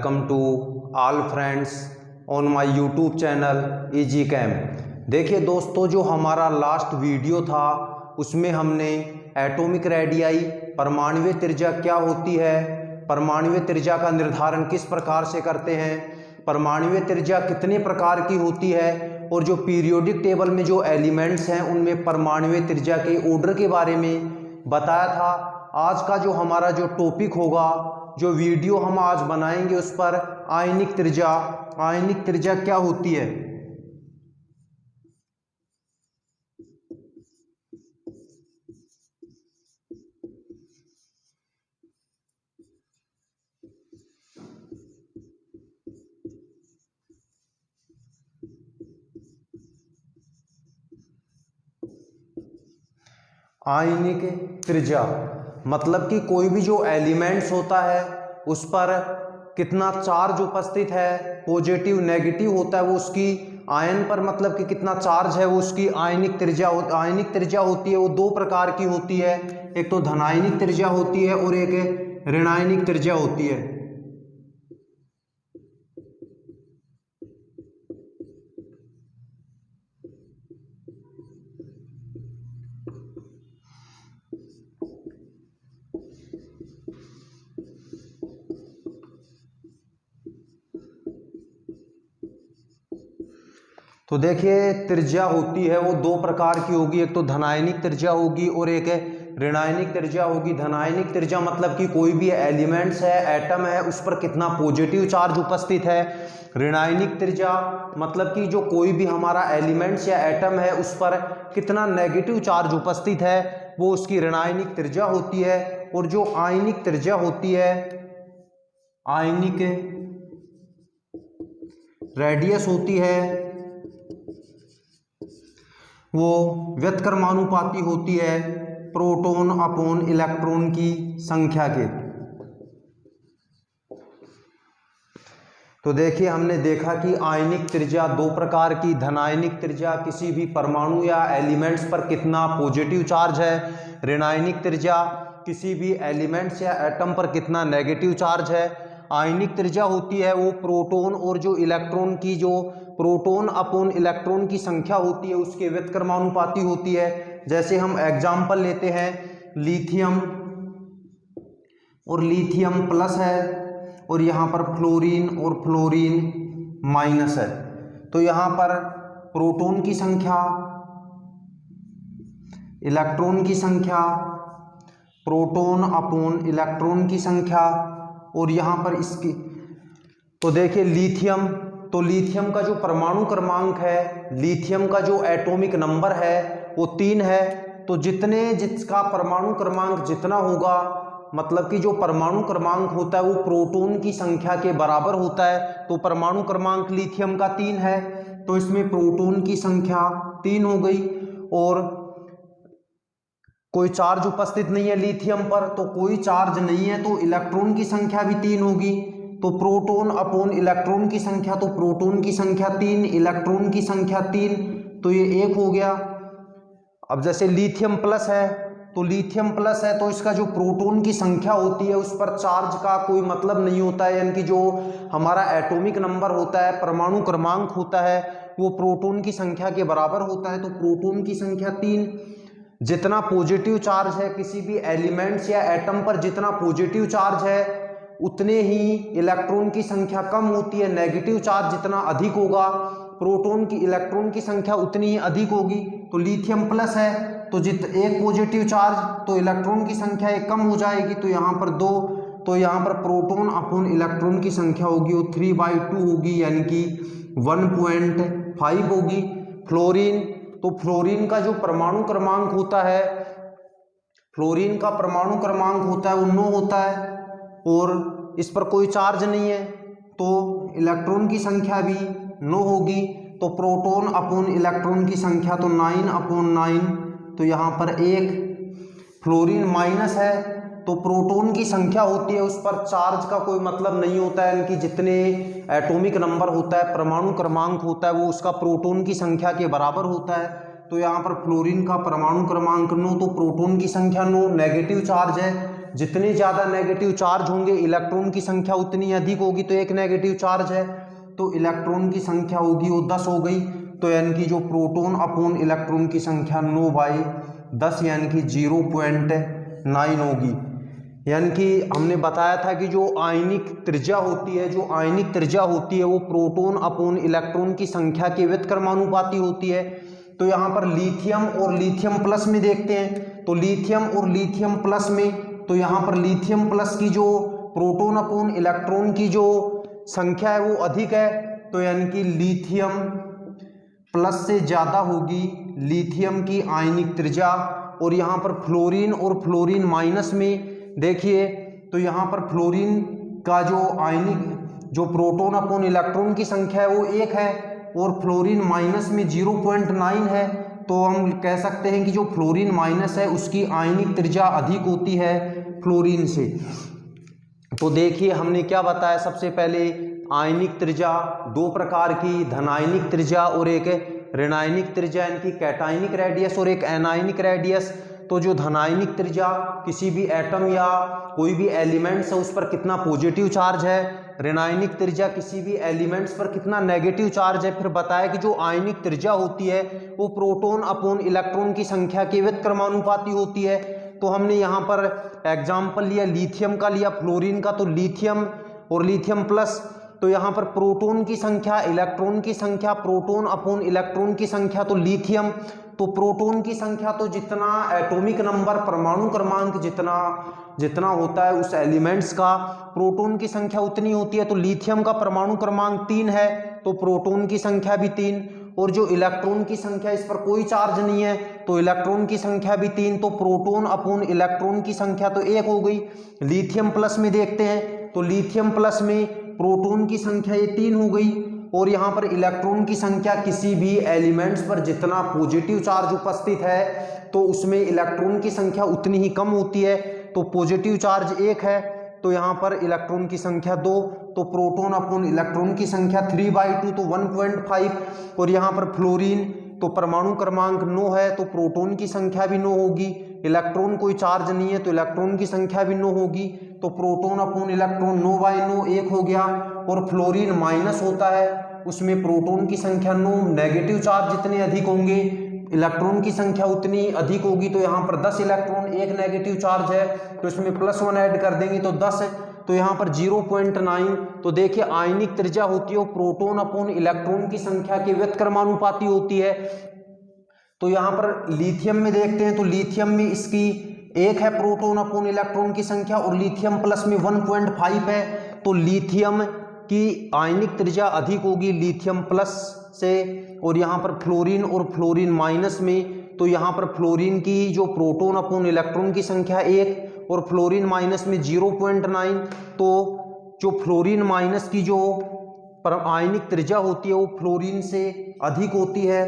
Welcome to all friends on my YouTube channel Easy Cam. देखिए दोस्तों, जो हमारा लास्ट वीडियो था उसमें हमने एटॉमिक रेडियाई, परमाणुवीय त्रिज्या क्या होती है, परमाणुवीय त्रिज्या का निर्धारण किस प्रकार से करते हैं, परमाणुवीय त्रिज्या कितने प्रकार की होती है और जो पीरियोडिक टेबल में जो एलिमेंट्स हैं उनमें परमाणुवीय त्रिज्या के ऑर्डर के बारे में बताया था। आज का जो हमारा जो टॉपिक होगा, जो वीडियो हम आज बनाएंगे उस पर आयनिक त्रिज्या क्या होती है। आयनिक त्रिज्या मतलब कि कोई भी जो एलिमेंट्स होता है उस पर कितना चार्ज उपस्थित है, पॉजिटिव नेगेटिव होता है वो उसकी आयन पर मतलब कि कितना चार्ज है वो उसकी आयनिक त्रिज्या होती है। वो दो प्रकार की होती है, एक तो धनायनिक त्रिज्या होती है और एक ऋणायनिक त्रिज्या होती है। तो देखिए, त्रिज्या होती है वो दो प्रकार की होगी, एक तो धनायनिक त्रिज्या होगी और एक ऋणायनिक त्रिज्या होगी। धनायनिक त्रिज्या मतलब कि कोई भी एलिमेंट्स है, एटम है, उस पर कितना पॉजिटिव चार्ज उपस्थित है। ऋणायनिक त्रिज्या मतलब कि जो कोई भी हमारा एलिमेंट्स या एटम है उस पर कितना नेगेटिव चार्ज उपस्थित है, वो उसकी ऋणायनिक त्रिज्या होती है। और जो आयनिक त्रिज्या होती है, आयनिक रेडियस होती है, वो व्युत्क्रमानुपाती होती है प्रोटॉन अपॉन इलेक्ट्रॉन की संख्या के। तो देखिए, हमने देखा कि आयनिक त्रिज्या दो प्रकार की, धनायनिक त्रिज्या किसी भी परमाणु या एलिमेंट्स पर कितना पॉजिटिव चार्ज है, ऋणायनिक त्रिज्या किसी भी एलिमेंट्स या एटम पर कितना नेगेटिव चार्ज है। आयनिक त्रिज्या होती है वो प्रोटॉन और जो इलेक्ट्रॉन की, जो प्रोटॉन अपॉन इलेक्ट्रॉन की संख्या होती है उसके व्युत्क्रमानुपाती होती है। जैसे हम एग्जाम्पल लेते हैं, लिथियम और लिथियम प्लस है और यहाँ पर फ्लोरीन और फ्लोरीन माइनस है। तो यहाँ पर प्रोटॉन की संख्या, इलेक्ट्रॉन की संख्या, प्रोटॉन अपॉन इलेक्ट्रॉन की संख्या और यहाँ पर इसकी, तो देखिए लिथियम, तो लिथियम का जो परमाणु क्रमांक है, लिथियम का जो एटॉमिक नंबर है वो 3 है। तो जिसका परमाणु क्रमांक जितना होगा, मतलब कि जो परमाणु क्रमांक होता है वो प्रोटॉन की संख्या के बराबर होता है। तो परमाणु क्रमांक लिथियम का 3 है, तो इसमें प्रोटॉन की संख्या 3 हो गई और कोई चार्ज उपस्थित नहीं है लिथियम पर, तो कोई चार्ज नहीं है, तो इलेक्ट्रॉन की संख्या भी 3 होगी। तो प्रोटॉन अपॉन इलेक्ट्रॉन की संख्या, तो प्रोटॉन की संख्या 3, इलेक्ट्रॉन की संख्या 3, तो ये 1 हो गया। अब जैसे लिथियम प्लस है, तो लिथियम प्लस है तो इसका जो प्रोटॉन की संख्या होती है उस पर चार्ज का कोई मतलब नहीं होता है, यानी कि जो हमारा एटॉमिक नंबर होता है, परमाणु क्रमांक होता है, वो प्रोटॉन की संख्या के बराबर होता है। तो प्रोटॉन की संख्या 3, जितना पॉजिटिव चार्ज है किसी भी एलिमेंट्स या एटम पर, जितना पॉजिटिव चार्ज है उतने ही इलेक्ट्रॉन की संख्या कम होती है। नेगेटिव चार्ज जितना अधिक होगा, प्रोटॉन की, इलेक्ट्रॉन की संख्या उतनी ही अधिक होगी। तो लिथियम प्लस है तो एक पॉजिटिव चार्ज, तो इलेक्ट्रॉन की संख्या एक कम हो जाएगी, तो यहाँ पर 2, तो यहाँ पर प्रोटॉन अपॉन इलेक्ट्रॉन की संख्या होगी वो 3/2 होगी, यानी कि 1.5 होगी। फ्लोरीन, तो फ्लोरीन का जो परमाणु क्रमांक होता है, फ्लोरीन का परमाणु क्रमांक होता है वो 9 होता है और इस पर कोई चार्ज नहीं है, तो इलेक्ट्रॉन की संख्या भी 9 होगी। तो प्रोटॉन अपॉन इलेक्ट्रॉन की संख्या तो 9/9, तो यहाँ पर 1। फ्लोरीन माइनस है तो प्रोटॉन की संख्या होती है उस पर चार्ज का कोई मतलब नहीं होता है, यानी कि जितने एटॉमिक नंबर होता है, परमाणु क्रमांक होता है, वो उसका प्रोटॉन की संख्या के बराबर होता है। तो यहाँ पर फ्लोरीन का परमाणु क्रमांक 9, तो प्रोटॉन की संख्या 9, नेगेटिव चार्ज है, जितने ज़्यादा नेगेटिव चार्ज होंगे इलेक्ट्रॉन की संख्या उतनी अधिक होगी। तो एक नेगेटिव चार्ज है तो इलेक्ट्रॉन की संख्या होगी वो 10 हो गई। तो यानी कि जो प्रोटॉन अपॉन इलेक्ट्रॉन की संख्या 9/10 यानी कि 0.9 होगी। यानी कि हमने बताया था कि जो आयनिक त्रिज्या होती है, वो प्रोटॉन अपॉन इलेक्ट्रॉन की संख्या के व्युत्क्रमानुपाती होती है। तो यहाँ पर लिथियम और लिथियम प्लस में देखते हैं, तो लिथियम और लिथियम प्लस में, तो यहाँ पर लिथियम प्लस की जो प्रोटॉन अपॉन इलेक्ट्रॉन की जो संख्या है वो अधिक है। तो यानी कि लिथियम प्लस से ज़्यादा होगी लिथियम की आयनिक त्रिज्या। और यहाँ पर फ्लोरीन और फ्लोरीन माइनस में देखिए, तो यहाँ पर फ्लोरीन का जो आयनिक जो प्रोटॉन अपॉन इलेक्ट्रॉन की संख्या है वो 1 है और फ्लोरीन माइनस में 0.9 है। तो हम कह सकते हैं कि जो फ्लोरीन माइनस है उसकी आयनिक त्रिज्या अधिक होती है फ्लोरीन से। तो देखिए हमने क्या बताया, सबसे पहले आयनिक त्रिज्या दो प्रकार की, धनायनिक त्रिज्या और एक ऋणायनिक त्रिज्या, यानी कि कैटायनिक रेडियस और एक एनायनिक रेडियस। तो जो धनायनिक त्रिज्या किसी भी एटम या कोई भी एलिमेंट्स है उस पर कितना पॉजिटिव चार्ज है, ऋणायनिक त्रिज्या किसी भी एलिमेंट्स पर कितना नेगेटिव चार्ज है। फिर बताया कि जो आयनिक त्रिज्या होती है वो प्रोटॉन अपॉन इलेक्ट्रॉन की संख्या के व्युत्क्रमानुपाती होती है। तो हमने यहाँ पर एग्जाम्पल लिया लिथियम का, लिया फ्लोरीन का। तो लिथियम और लिथियम प्लस, तो यहाँ पर प्रोटॉन की संख्या, इलेक्ट्रॉन की संख्या, प्रोटॉन अपॉन इलेक्ट्रॉन की संख्या। तो लिथियम, तो प्रोटॉन की संख्या तो जितना एटॉमिक नंबर परमाणु क्रमांक जितना होता है उस एलिमेंट्स का, प्रोटॉन की संख्या उतनी होती है। तो लिथियम का परमाणु क्रमांक 3 है तो प्रोटॉन की संख्या भी 3। और जो इलेक्ट्रॉन की संख्या, इस पर कोई चार्ज नहीं है तो इलेक्ट्रॉन की संख्या भी 3। तो प्रोटॉन अपॉन इलेक्ट्रॉन की संख्या तो 1 हो गई। लिथियम प्लस में देखते हैं, तो लिथियम प्लस में प्रोटॉन की संख्या ये 3 हो गई और यहाँ पर इलेक्ट्रॉन की संख्या, किसी भी एलिमेंट्स पर जितना पॉजिटिव चार्ज उपस्थित है तो उसमें इलेक्ट्रॉन की संख्या उतनी ही कम होती है। तो पॉजिटिव चार्ज 1 है तो यहाँ पर इलेक्ट्रॉन की संख्या 2। तो प्रोटॉन अपॉन इलेक्ट्रॉन की संख्या 3/2 तो 1.5। और यहाँ पर फ्लोरीन, तो परमाणु क्रमांक 9 है तो प्रोटॉन की संख्या भी 9 होगी। इलेक्ट्रॉन कोई चार्ज नहीं है तो इलेक्ट्रॉन की संख्या भी 9 होगी। तो प्रोटॉन अपॉन इलेक्ट्रॉन 9/9 1 हो गया। और फ्लोरीन माइनस होता है, उसमें प्रोटॉन की संख्या 9, नेगेटिव चार्ज जितने अधिक होंगे इलेक्ट्रॉन की संख्या उतनी अधिक होगी। तो यहाँ पर 10 इलेक्ट्रॉन, 1 नेगेटिव चार्ज है तो इसमें +1 ऐड कर देंगे तो 10 है। तो यहाँ पर 0.9। तो देखिए आयनिक त्रिज्या होती है वो प्रोटॉन अपॉन इलेक्ट्रॉन की संख्या के व्युत्क्रमानुपाती होती है। तो यहाँ पर लिथियम में देखते हैं, तो लिथियम में इसकी 1 है प्रोटॉन अपॉन इलेक्ट्रॉन की संख्या और लिथियम प्लस में 1.5 है। तो लिथियम की आयनिक त्रिज्या अधिक होगी लिथियम प्लस से। और यहाँ पर फ्लोरीन और फ्लोरीन माइनस में, तो यहाँ पर फ्लोरीन की जो प्रोटॉन अपॉन इलेक्ट्रॉन की संख्या 1 और फ्लोरीन माइनस में 0.9। तो जो फ्लोरीन माइनस की जो आयनिक त्रिज्या होती है वो फ्लोरीन से अधिक होती है।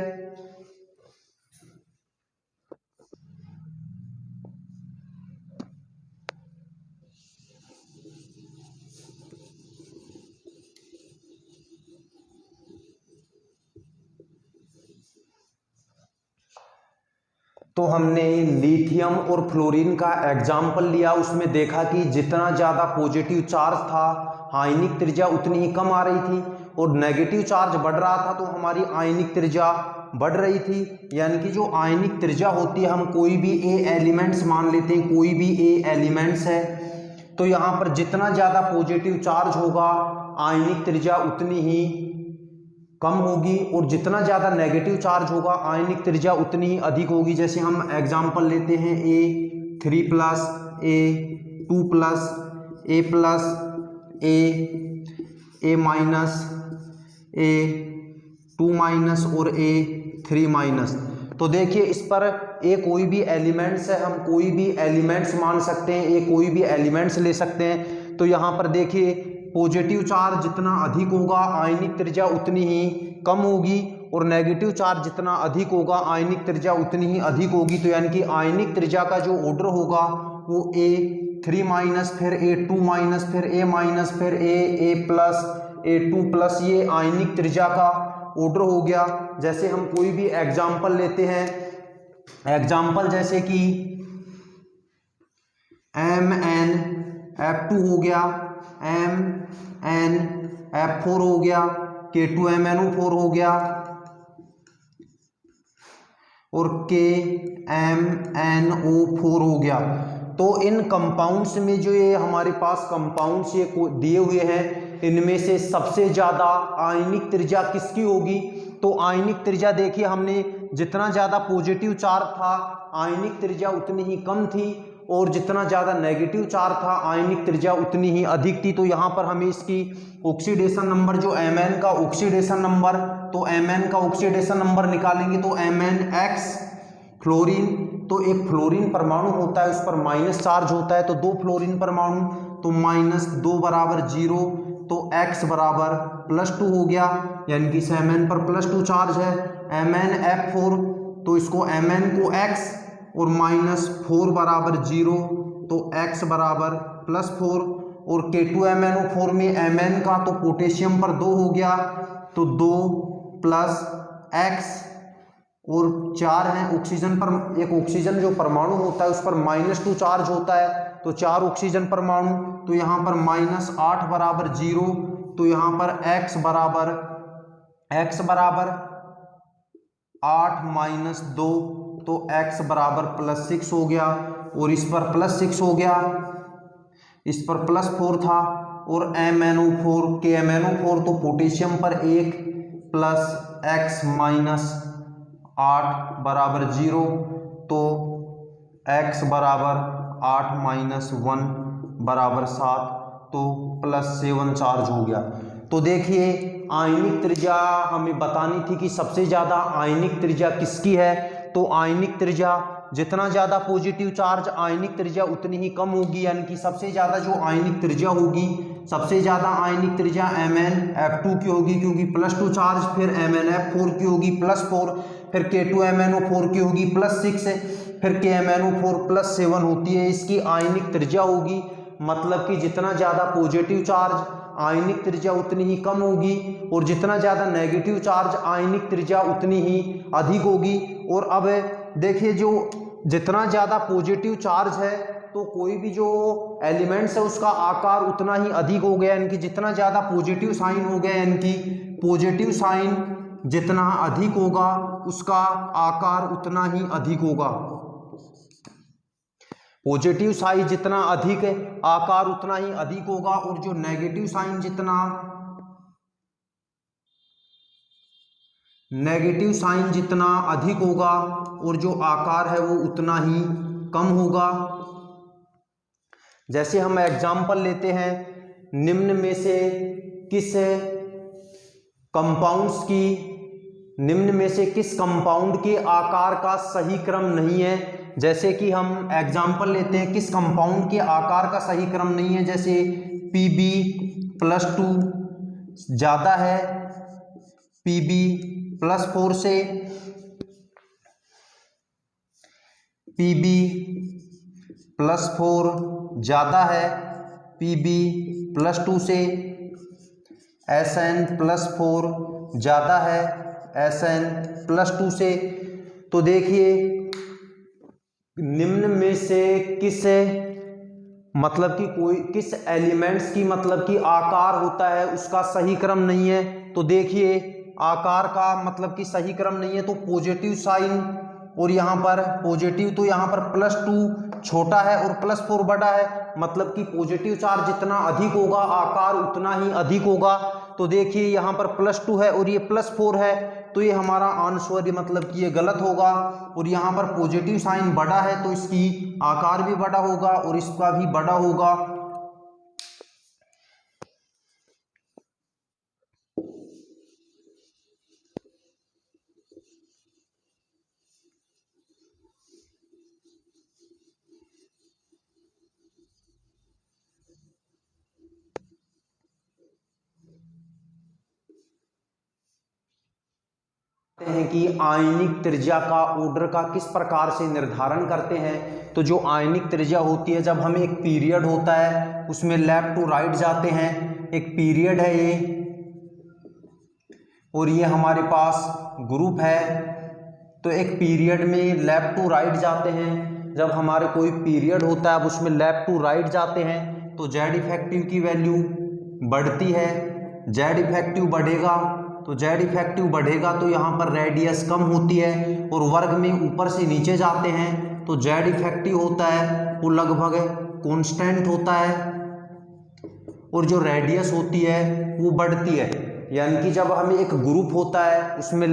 तो हमने लिथियम और फ्लोरीन का एग्जाम्पल लिया, उसमें देखा कि जितना ज़्यादा पॉजिटिव चार्ज था आयनिक त्रिज्या उतनी ही कम आ रही थी और नेगेटिव चार्ज बढ़ रहा था तो हमारी आयनिक त्रिज्या बढ़ रही थी। यानी कि जो आयनिक त्रिज्या होती है, हम कोई भी ए एलिमेंट्स मान लेते हैं, कोई भी ए एलिमेंट्स है तो यहाँ पर जितना ज़्यादा पॉजिटिव चार्ज होगा आयनिक त्रिज्या उतनी ही कम होगी और जितना ज़्यादा नेगेटिव चार्ज होगा आयनिक त्रिज्या उतनी ही अधिक होगी। जैसे हम एग्जाम्पल लेते हैं A3+, A2+, A+, A-, A-, और A3-। तो देखिए इस पर ए कोई भी एलिमेंट्स है, हम कोई भी एलिमेंट्स मान सकते हैं, ए कोई भी एलिमेंट्स ले सकते हैं। तो यहाँ पर देखिए पॉजिटिव चार्ज जितना अधिक होगा आयनिक त्रिज्या उतनी ही कम होगी और नेगेटिव चार्ज जितना अधिक होगा आयनिक त्रिज्या उतनी ही अधिक होगी। तो यानी कि आयनिक त्रिज्या का जो ऑर्डर होगा वो A3-, फिर A2-, फिर A-, फिर A+, A2+, ये आयनिक त्रिज्या का ऑर्डर हो गया। जैसे हम कोई भी एग्जाम्पल लेते हैं, एग्जाम्पल जैसे कि MnF2 हो गया, MnF4 हो गया, K2MnO4 हो गया और KMnO4 हो गया। तो इन कंपाउंड्स में जो ये हमारे पास कंपाउंड्स ये दिए हुए हैं, इनमें से सबसे ज़्यादा आयनिक त्रिज्या किसकी होगी? तो आयनिक त्रिज्या देखिए, हमने जितना ज़्यादा पॉजिटिव चार्ज था आयनिक त्रिज्या उतनी ही कम थी, और जितना ज़्यादा नेगेटिव चार्ज था आयनिक त्रिज्या उतनी ही अधिक थी। तो यहाँ पर हमें इसकी ऑक्सीडेशन नंबर जो Mn का ऑक्सीडेशन नंबर, तो Mn का ऑक्सीडेशन नंबर निकालेंगे तो MnX फ्लोरीन, तो एक फ्लोरीन परमाणु होता है उस पर माइनस चार्ज होता है, तो 2 फ्लोरीन परमाणु, तो -2 बराबर 0, तो X बराबर +2 हो गया, यानी कि Mn पर +2 चार्ज है। MnF4, तो इसको Mn को X और -4 बराबर 0, तो X बराबर +4, और K2MnO4 में Mn का तो पोटेशियम पर 2 हो गया, तो 2 + X और 4 हैं ऑक्सीजन पर, एक ऑक्सीजन जो परमाणु होता है उस पर -2 चार्ज होता है, तो 4 ऑक्सीजन परमाणु, तो यहाँ पर -8 बराबर 0, तो यहाँ पर X बराबर 8 - 2, तो X बराबर +6 हो गया, और इस पर +6 हो गया, इस पर +4 था, और MnO4 KMnO4 तो पोटेशियम पर 1 + X - 8 बराबर 0, तो X बराबर 8 - 1 बराबर 7, तो +7 चार्ज हो गया। तो देखिए आयनिक त्रिज्या हमें बतानी थी कि सबसे ज़्यादा आयनिक त्रिज्या किसकी है, तो आयनिक त्रिज्या जितना ज़्यादा पॉजिटिव चार्ज आयनिक त्रिज्या उतनी ही कम होगी, यानी कि सबसे ज़्यादा जो आयनिक त्रिज्या होगी, सबसे ज़्यादा आयनिक त्रिज्या MnF2 की होगी क्योंकि +2 चार्ज, फिर MnF4 की होगी +4, फिर K2MnO4 की होगी +6, फिर KMnO4 +7 होती है इसकी आयनिक त्रिज्या होगी। मतलब कि जितना ज़्यादा पॉजिटिव चार्ज आयनिक त्रिज्या उतनी ही कम होगी, और जितना ज़्यादा नेगेटिव चार्ज आयनिक त्रिज्या उतनी ही अधिक होगी। और अब देखिए जो जितना ज़्यादा पॉजिटिव चार्ज है तो कोई भी जो एलिमेंट्स है उसका आकार उतना ही अधिक हो गया, यानी कि जितना ज़्यादा पॉजिटिव साइन हो गया, यानी कि पॉजिटिव साइन जितना अधिक होगा उसका आकार उतना ही अधिक होगा। पॉजिटिव साइन जितना अधिक है आकार उतना ही अधिक होगा, और जो नेगेटिव साइन जितना अधिक होगा और जो आकार है वो उतना ही कम होगा। जैसे हम एग्जाम्पल लेते हैं, निम्न में से किस कंपाउंड के आकार का सही क्रम नहीं है। जैसे कि हम एग्जाम्पल लेते हैं किस कंपाउंड के आकार का सही क्रम नहीं है, जैसे Pb+2 ज़्यादा है Pb+4 से, Pb+4 ज़्यादा है Pb+2 से, Sn+4 ज़्यादा है Sn+2 से। तो देखिए निम्न में से किस एलिमेंट्स की मतलब कि आकार होता है उसका सही क्रम नहीं है। तो देखिए आकार का मतलब कि सही क्रम नहीं है, तो पॉजिटिव साइन, और यहाँ पर पॉजिटिव तो यहाँ पर +2 छोटा है और +4 बड़ा है, मतलब कि पॉजिटिव चार्ज जितना अधिक होगा आकार उतना ही अधिक होगा। तो देखिए यहाँ पर +2 है और ये +4 है, तो ये हमारा आंसर मतलब कि ये गलत होगा। और यहाँ पर पॉजिटिव साइन बड़ा है तो इसकी आकार भी बड़ा होगा और इसका भी बड़ा होगा। हैं कि आयनिक त्रिज्या का ऑर्डर का किस प्रकार से निर्धारण करते हैं। तो जो आयनिक त्रिज्या होती है, जब हमें एक पीरियड होता है उसमें लेफ्ट टू राइट जाते हैं, एक पीरियड है ये, और ये हमारे पास ग्रुप है, तो एक पीरियड में लेफ्ट टू राइट जाते हैं। जब हमारे कोई पीरियड होता है अब उसमें लेफ्ट टू राइट जाते हैं तो जेड इफेक्टिव की वैल्यू बढ़ती है। जेड इफेक्टिव बढ़ेगा तो जेड इफेक्टिव बढ़ेगा तो यहाँ पर रेडियस कम होती है, और वर्ग में ऊपर से नीचे जाते हैं तो जेड इफेक्टिव होता है वो लगभग कांस्टेंट होता है, और जो रेडियस होती है वो बढ़ती है। यानी कि जब हमें एक ग्रुप होता है उसमें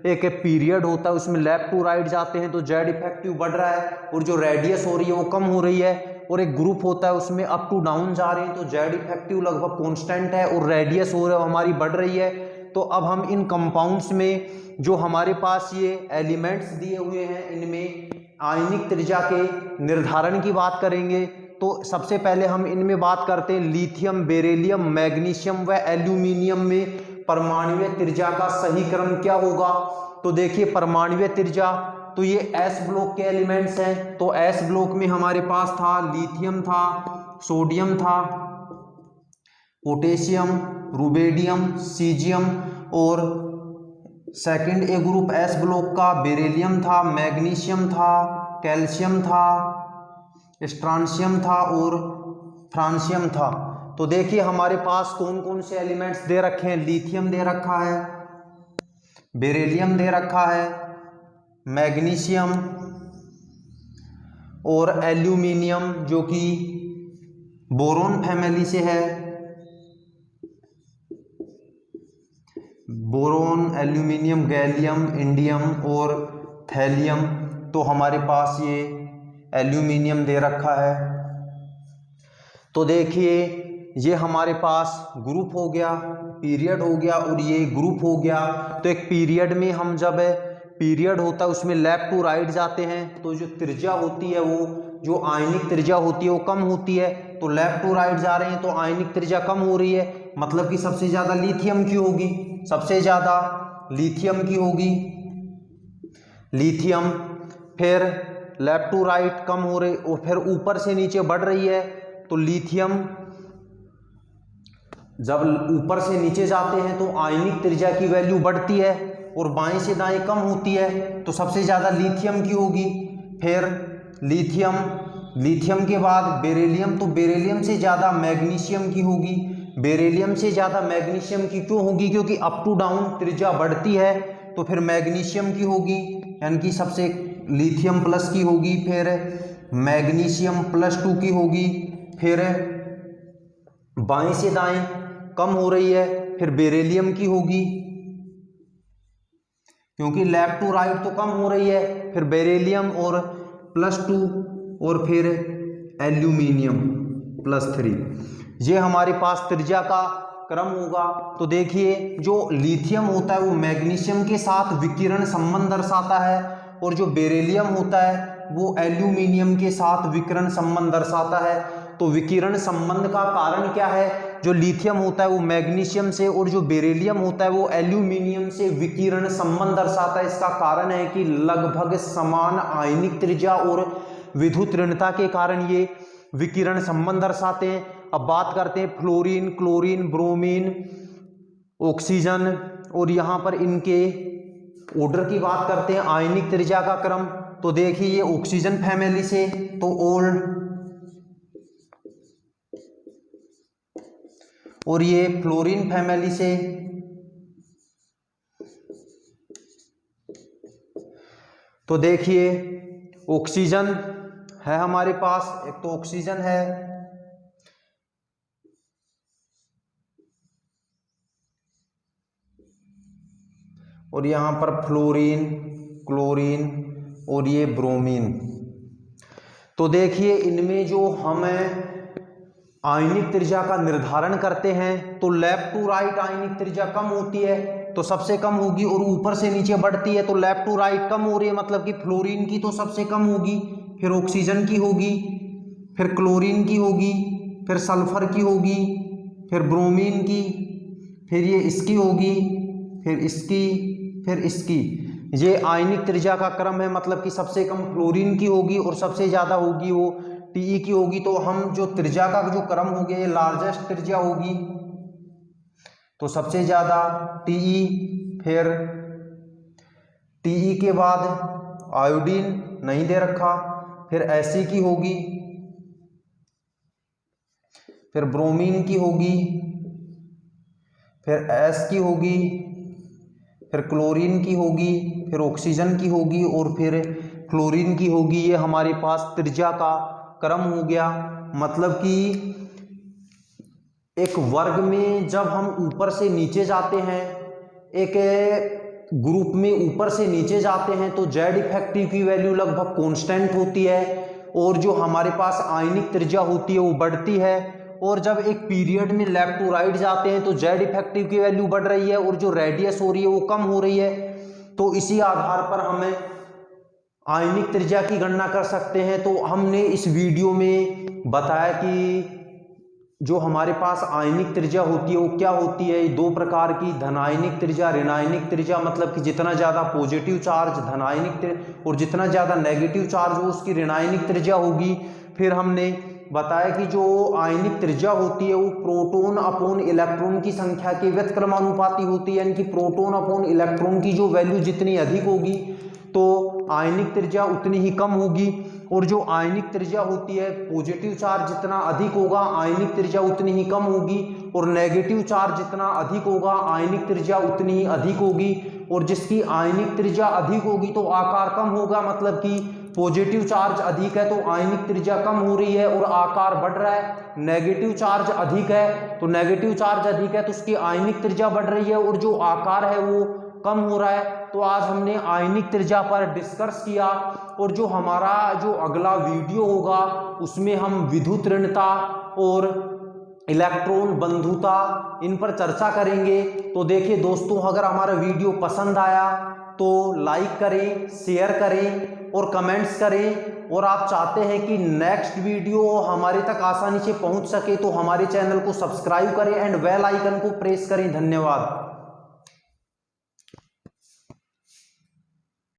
एक पीरियड होता है उसमें लेफ्ट टू राइट जाते हैं तो जेड इफेक्टिव बढ़ रहा है और जो रेडियस हो रही है वो कम हो रही है, और एक ग्रुप होता है उसमें अप टू डाउन जा रहे हैं तो जेड इफेक्टिव लगभग कांस्टेंट है और रेडियस हो रहा है हमारी बढ़ रही है। तो अब हम इन कंपाउंड्स में जो हमारे पास ये एलिमेंट्स दिए हुए हैं इनमें आयनिक त्रिज्या के निर्धारण की बात करेंगे। तो सबसे पहले हम इनमें बात करते हैं लिथियम, बेरिलियम, मैग्नीशियम व एल्यूमिनियम में परमाणुीय त्रिज्या का सही क्रम क्या होगा। तो देखिए परमाणुीय त्रिज्या, तो ये एस ब्लॉक के एलिमेंट्स हैं, तो एस ब्लॉक में हमारे पास था लिथियम था, सोडियम था, पोटेशियम, रुबेडियम, सीजियम, और सेकंड ए ग्रुप एस ब्लॉक का बेरिलियम था, मैग्नीशियम था, कैल्शियम था, स्ट्रांशियम था और फ्रांसियम था। तो देखिए हमारे पास कौन कौन से एलिमेंट्स दे रखे हैं। लिथियम दे रखा है, बेरिलियम दे रखा है, मैग्नीशियम और एल्यूमिनियम जो कि बोरोन फैमिली से है, बोरोन, एल्यूमिनियम, गैलियम, इंडियम और थैलियम। तो हमारे पास ये एल्यूमिनियम दे रखा है। तो देखिए ये हमारे पास ग्रुप हो गया, पीरियड हो गया और ये ग्रुप हो गया। तो एक पीरियड में हम जब पीरियड होता है उसमें लेफ्ट टू राइट जाते हैं तो जो त्रिज्या होती है वो जो आयनिक त्रिज्या होती है वो कम होती है। तो लेफ्ट टू राइट जा रहे हैं तो आयनिक त्रिज्या कम हो रही है, मतलब कि सबसे ज़्यादा लिथियम की होगी, सबसे ज़्यादा लिथियम की होगी, लिथियम। फिर लेफ्ट टू राइट कम हो रही और फिर ऊपर से नीचे बढ़ रही है तो लिथियम जब ऊपर से नीचे जाते हैं तो आयनिक त्रिज्या की वैल्यू बढ़ती है और बाएं से दाएं कम होती है तो सबसे ज़्यादा लिथियम की होगी। फिर लिथियम, लिथियम के बाद बेरिलियम, तो बेरिलियम से ज़्यादा मैग्नीशियम की होगी। बेरिलियम से ज़्यादा मैग्नीशियम की क्यों होगी, क्योंकि अप टू डाउन त्रिज्या बढ़ती है तो फिर मैग्नीशियम की होगी, यानी कि सबसे लिथियम प्लस की होगी, फिर मैग्नीशियम +2 की होगी, फिर बाएं से दाएं कम हो रही है फिर बेरिलियम की होगी, क्योंकि लेफ्ट टू राइट तो कम हो रही है, फिर बेरिलियम और +2 और फिर एल्यूमिनियम +3। ये हमारे पास त्रिज्या का क्रम होगा। तो देखिए जो लिथियम होता है वो मैग्नीशियम के साथ विकिरण संबंध दर्शाता है और जो बेरिलियम होता है वो एल्यूमिनियम के साथ विकिरण संबंध दर्शाता है। तो विकिरण संबंध का कारण क्या है, जो लिथियम होता है वो मैग्नीशियम से और जो बेरिलियम होता है वो एल्यूमिनियम से विकिरण संबंध दर्शाता है। इसका कारण है कि लगभग समान आयनिक त्रिज्या और विद्युत ऋणता के कारण ये विकिरण संबंध दर्शाते हैं। अब बात करते हैं फ्लोरीन, क्लोरीन, ब्रोमीन, ऑक्सीजन, और यहाँ पर इनके ऑर्डर की बात करते हैं आयनिक त्रिज्या का क्रम। तो देखिए ये ऑक्सीजन फैमिली से तो ओल्ड, और ये फ्लोरीन फैमिली से। तो देखिए ऑक्सीजन है हमारे पास, एक तो ऑक्सीजन है, और यहां पर फ्लोरीन, क्लोरीन और ये ब्रोमीन। तो देखिए इनमें जो हमें आयनिक त्रिज्या का निर्धारण करते हैं तो लेफ्ट टू राइट आयनिक त्रिज्या कम होती है तो सबसे कम होगी, और ऊपर से नीचे बढ़ती है तो लेफ्ट टू राइट कम हो रही है, मतलब कि फ्लोरीन की तो सबसे कम होगी, फिर ऑक्सीजन की होगी, फिर क्लोरीन की होगी, फिर सल्फर की होगी, फिर ब्रोमीन की, फिर ये इसकी होगी, फिर इसकी, फिर इसकी। ये आयनिक त्रिज्या का क्रम है, मतलब कि सबसे कम फ्लोरीन की होगी और सबसे ज़्यादा होगी वो टीई की होगी। तो हम जो त्रिज्या का जो क्रम हो गया ये लार्जेस्ट त्रिज्या होगी, तो सबसे ज़्यादा टीई, फिर टीई के बाद आयोडीन नहीं दे रखा, फिर Ase की होगी, फिर ब्रोमीन की होगी, फिर S की होगी, फिर क्लोरीन की होगी, फिर ऑक्सीजन की होगी और फिर क्लोरीन की होगी। ये हमारे पास त्रिज्या का क्रम हो गया। मतलब कि एक वर्ग में जब हम ऊपर से नीचे जाते हैं, एक ग्रुप में ऊपर से नीचे जाते हैं तो जेड इफेक्टिव की वैल्यू लगभग कांस्टेंट होती है और जो हमारे पास आयनिक त्रिज्या होती है वो बढ़ती है। और जब एक पीरियड में लेफ्ट टू राइट जाते हैं तो जेड इफेक्टिव की वैल्यू बढ़ रही है और जो रेडियस हो रही है वो कम हो रही है। तो इसी आधार पर हमें आयनिक त्रिज्या की गणना कर सकते हैं। तो हमने इस वीडियो में बताया कि जो हमारे पास आयनिक त्रिज्या होती है वो क्या होती है। दो प्रकार की, धनायनिक त्रिज्या, ऋणायनिक त्रिज्या। मतलब कि जितना ज़्यादा पॉजिटिव चार्ज धनायनिक और जितना ज़्यादा नेगेटिव चार्ज हो उसकी ऋणायनिक त्रिज्या होगी। फिर हमने बताया कि जो आयनिक त्रिज्या होती है वो प्रोटॉन अपॉन इलेक्ट्रॉन की संख्या के व्यतक्रमानुपाती होती है, यानी कि प्रोटॉन अपॉन इलेक्ट्रॉन की जो वैल्यू जितनी अधिक होगी तो आयनिक त्रिज्या उतनी ही कम होगी। और जो आयनिक त्रिज्या होती है, पॉजिटिव चार्ज जितना अधिक होगा आयनिक त्रिज्या उतनी ही कम होगी और नेगेटिव चार्ज जितना अधिक होगा आयनिक त्रिज्या उतनी ही अधिक होगी। और जिसकी आयनिक त्रिज्या अधिक होगी तो आकार कम होगा। मतलब कि पॉजिटिव चार्ज अधिक है तो आयनिक त्रिज्या कम हो रही है और आकार बढ़ रहा है। नेगेटिव चार्ज अधिक है तो नेगेटिव चार्ज अधिक है तो उसकी आयनिक त्रिज्या बढ़ रही है और जो आकार है वो कम हो रहा है। तो आज हमने आयनिक त्रिज्या पर डिस्कस किया और जो हमारा जो अगला वीडियो होगा उसमें हम विद्युत ऋणता और इलेक्ट्रॉन बंधुता इन पर चर्चा करेंगे। तो देखिए दोस्तों, अगर हमारा वीडियो पसंद आया तो लाइक करें, शेयर करें और कमेंट्स करें। और आप चाहते हैं कि नेक्स्ट वीडियो हमारे तक आसानी से पहुंच सके तो हमारे चैनल को सब्सक्राइब करें एंड बेल आइकन को प्रेस करें। धन्यवाद।